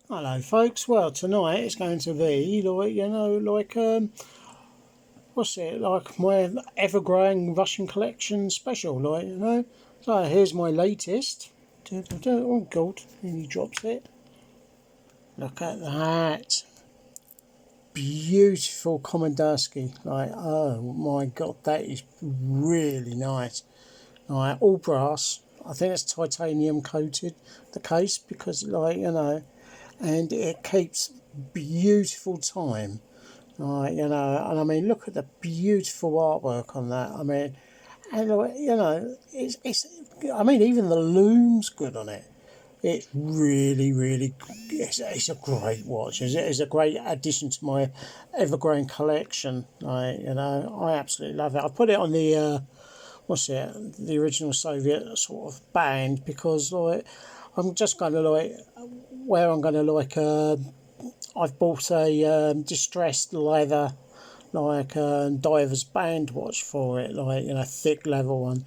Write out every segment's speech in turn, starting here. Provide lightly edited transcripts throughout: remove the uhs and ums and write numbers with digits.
Hello folks, well tonight it's going to be what's it, like my ever-growing Russian collection special, So here's my latest. Oh god, and he drops it. Look at that. Beautiful Komandirskie. Oh my god, that is really nice. All brass. I think it's titanium coated, the case, because and it keeps beautiful time. And I mean, look at the beautiful artwork on that. I mean, and I mean, even the loom's good on it. It's really, it's a great watch. It's a great addition to my ever-growing collection. I absolutely love it. I put it on the the original Soviet sort of band because I'm just going to I've bought a distressed leather diver's band watch for it, thick leather one,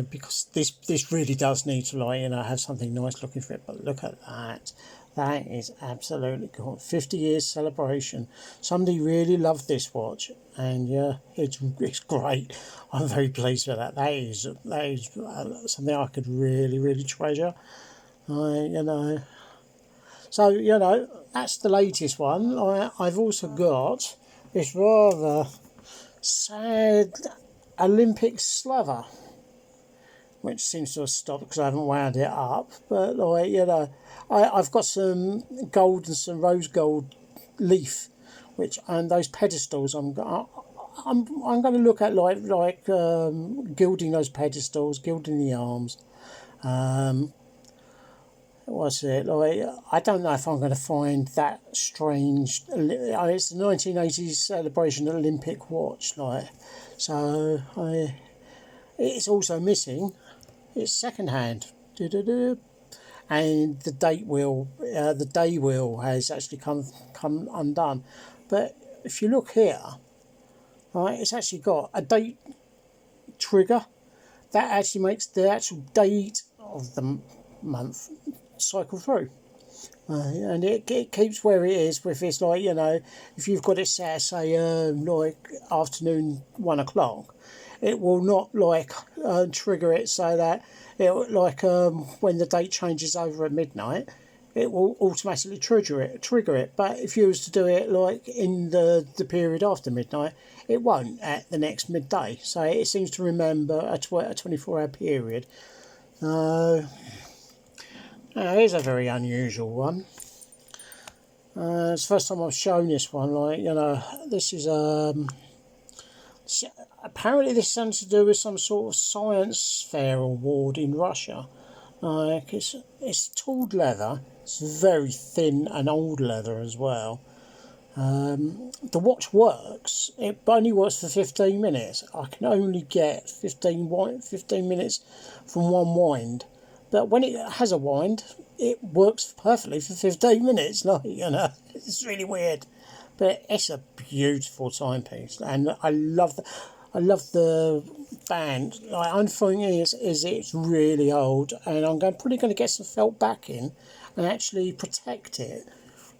because this really does need to have something nice looking for it. But look at that. That is absolutely cool. 50 years celebration. Somebody really loved this watch, and yeah, it's great. I'm very pleased with that. That is something I could really treasure. So that's the latest one. I've also got this rather sad Olympic Slava, which seems to have stopped because I haven't wound it up. But I've got some gold and some rose gold leaf, and those pedestals. I'm going to look at gilding those pedestals, gilding the arms. What's it I don't know if I'm going to find that strange. It's the 1980s celebration Olympic watch, it's also missing. It's second hand, and the date wheel, the day wheel has actually come undone. But if you look here, it's actually got a date trigger that actually makes the actual date of the month cycle through, and it keeps where it is. If it's if you've got it set, say afternoon 1 o'clock, it will not trigger it so that it when the date changes over at midnight, it will automatically trigger it. But if you was to do it in the period after midnight, it won't at the next midday. So it seems to remember a 24-hour period. Here's a very unusual one. It's the first time I've shown this one. This is apparently this is something to do with some sort of science fair award in Russia. It's tooled leather. It's very thin and old leather as well. The watch works. It only works for 15 minutes. I can only get 15 minutes from one wind. But when it has a wind, it works perfectly for 15 minutes. It's really weird. But it's a beautiful timepiece, and I love the band. Only thing is it's really old, and I'm probably going to get some felt backing and actually protect it.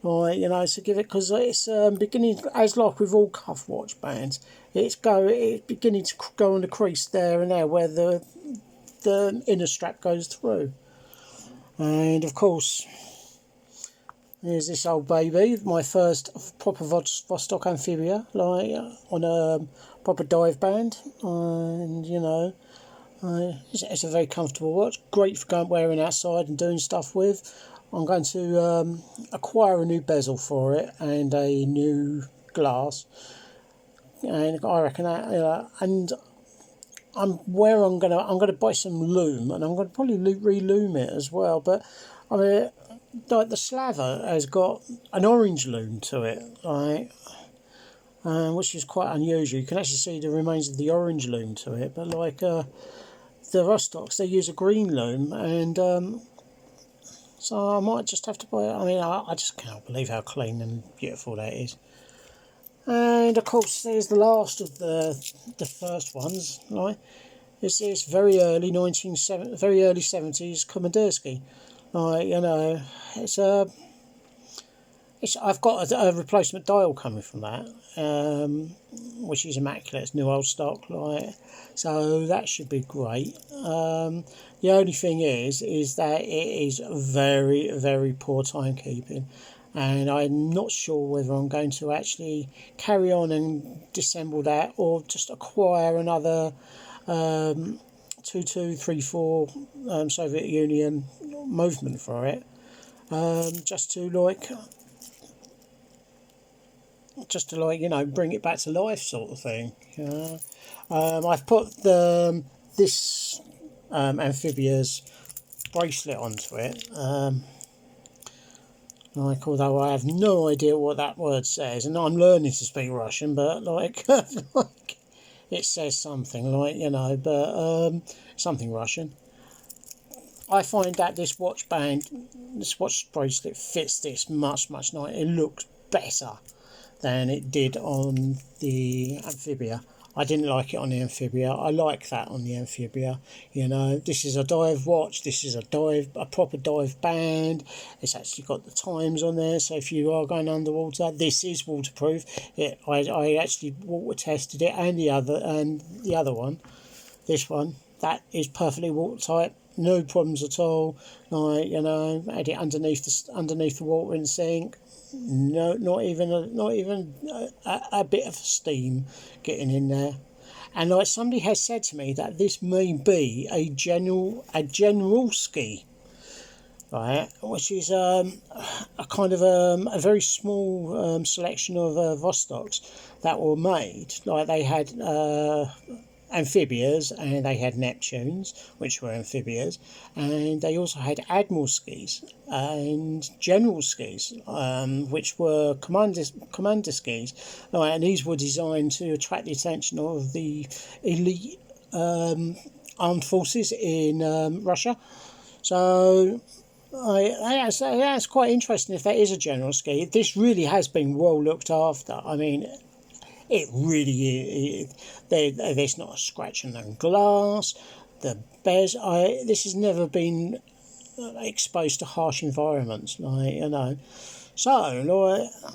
To give it, because it's beginning, as like with all cuff watch bands, it's beginning to go on the crease there and there where the inner strap goes through. And of course, here's this old baby, my first proper Vostok amphibia, on a proper dive band, and it's a very comfortable watch, great for wearing outside and doing stuff with. I'm going to acquire a new bezel for it and a new glass, and I reckon that and I'm gonna buy some loom, and I'm gonna probably re-loom it as well. But I mean, the Slava has got an orange loom to it, which is quite unusual. You can actually see the remains of the orange loom to it. But the Vostoks, they use a green loom, and so I might just have to buy it. I mean, I just cannot believe how clean and beautiful that is. And of course, there's the last of the first ones. It's very early 70s Komandirskie. It's I've got a replacement dial coming from that, which is immaculate. It's new old stock, like, so that should be great. The only thing is that it is very, very poor timekeeping, and I'm not sure whether I'm going to actually carry on and disassemble that, or just acquire another 2234 Soviet Union movement for it, just to bring it back to life, sort of thing. I've put this amphibious bracelet onto it, although I have no idea what that word says, and I'm learning to speak Russian, but it says something, but something Russian. I find that this watch bracelet fits this much nicer. It looks better than it did on the Amphibia. I didn't like it on the Amphibia. I like that on the Amphibia. This is a dive watch. This is a proper dive band. It's actually got the times on there. So if you are going underwater, this is waterproof. I actually water tested it, and the other one, this one, that is perfectly watertight. No problems at all. Had it underneath the water in the sink. No, not even a bit of steam getting in there. And somebody has said to me that this may be a Generalskie, right, which is a kind of a very small selection of Vostoks that were made. Like, they had amphibias, and they had Neptunes, which were amphibias, and they also had Admiralskis and Generalskies, which were Komandirskies, and these were designed to attract the attention of the elite armed forces in Russia. So that's quite interesting if that is a Generalskie. This really has been well looked after. I mean, it really is. There's not a scratch on the glass. The bears. This has never been exposed to harsh environments, So,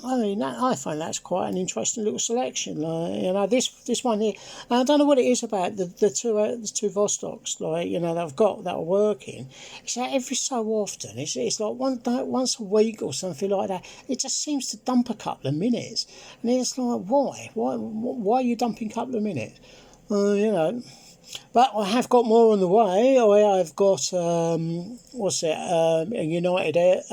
I find that's quite an interesting little selection. This one here. I don't know what it is about the two Vostoks, that I've got that are working. It's like every so often, it's like once a week or something like that. It just seems to dump a couple of minutes, and it's like, why are you dumping a couple of minutes? But I have got more on the way. I've got a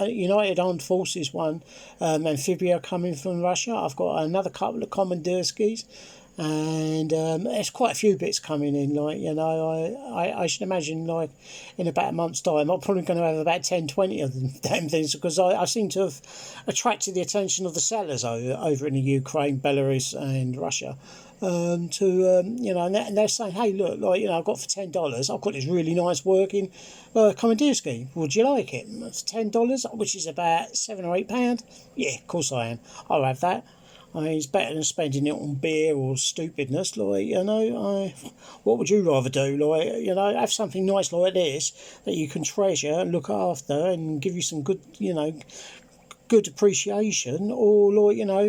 United Armed Forces one, amphibia coming from Russia. I've got another couple of Komandirskies, and there's quite a few bits coming in. I should imagine, in about a month's time, I'm probably going to have about 10, 20 of them damn things, because I seem to have attracted the attention of the sellers over in the Ukraine, Belarus, and Russia. And they're saying, hey, look, I've got for $10, I've got this really nice working Komandirskie. Would you like it? For $10, which is about £7 or £8. Yeah, of course I am. I'll have that. It's better than spending it on beer or stupidness. What would you rather do? Have something nice like this that you can treasure and look after and give you some good, good appreciation, or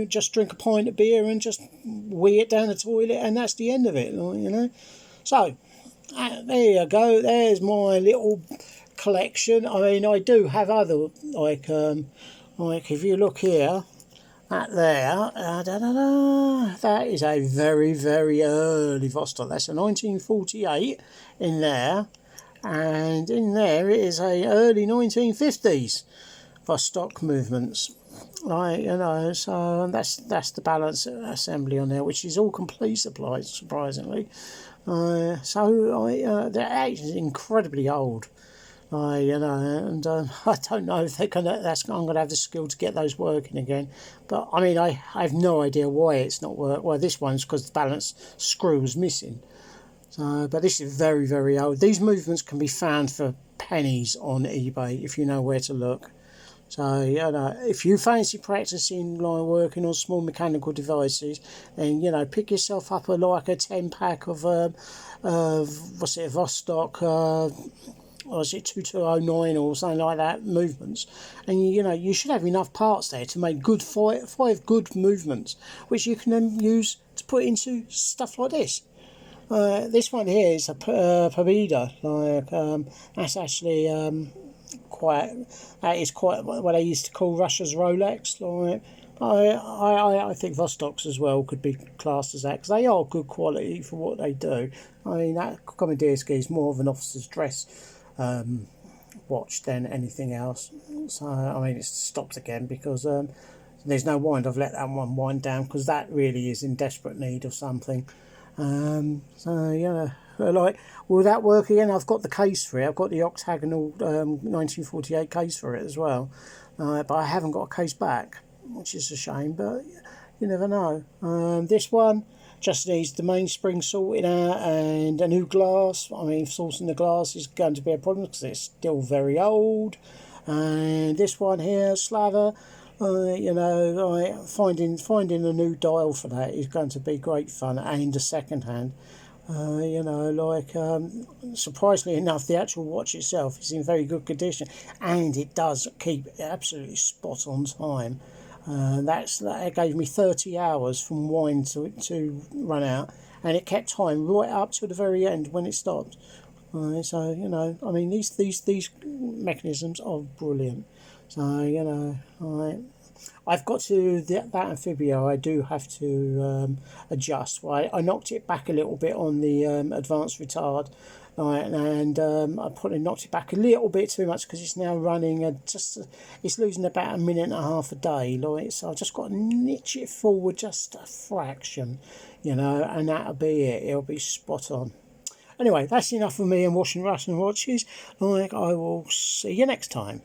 just drink a pint of beer and just wee it down the toilet, and that's the end of it. So there you go. There's my little collection. I do have other if you look here. That there, that is a very, very early Vostok. That's a 1948 in there, and in there it is a early 1950s Vostok movements. So that's the balance assembly on there, which is all complete supplies, surprisingly. That is incredibly old. And I don't know if I'm going to have the skill to get those working again. But I have no idea why it's not working. Well, this one's because the balance screw was missing. So, but this is very, very old. These movements can be found for pennies on eBay if you know where to look. So, if you fancy practicing working on small mechanical devices, then pick yourself up a 10-pack of Vostok was it 2209 or something like that movements, and you should have enough parts there to make good five good movements, which you can then use to put into stuff like this. This one here is a Pobeda, that's actually that is quite what they used to call Russia's Rolex. I think Vostoks as well could be classed as that, because they are good quality for what they do. I mean, that Komandirskie is more of an officer's dress watch than anything else. So I mean, it's stopped again because there's no wind. I've let that one wind down because that really is in desperate need of something. So yeah, will that work again? I've got the case for it. I've got the octagonal 1948 case for it as well, but I haven't got a case back, which is a shame. But you never know. This one just needs the mainspring sorted out and a new glass. I mean, sourcing the glass is going to be a problem because it's still very old. And this one here, Slava. Finding a new dial for that is going to be great fun, and a second hand. Surprisingly enough, the actual watch itself is in very good condition, and it does keep absolutely spot on time. That gave me 30 hours from wine to run out, and it kept time right up to the very end when it stopped. I mean, these mechanisms are brilliant. So I've got to that amphibia. I do have to adjust. I knocked it back a little bit on the advanced retard, and I probably knocked it back a little bit too much because it's now running it's losing about a minute and a half a day. So I've just got to nitch it forward just a fraction, and that'll be it. It'll be spot on. Anyway, that's enough of me and washing Russian watches. I will see you next time.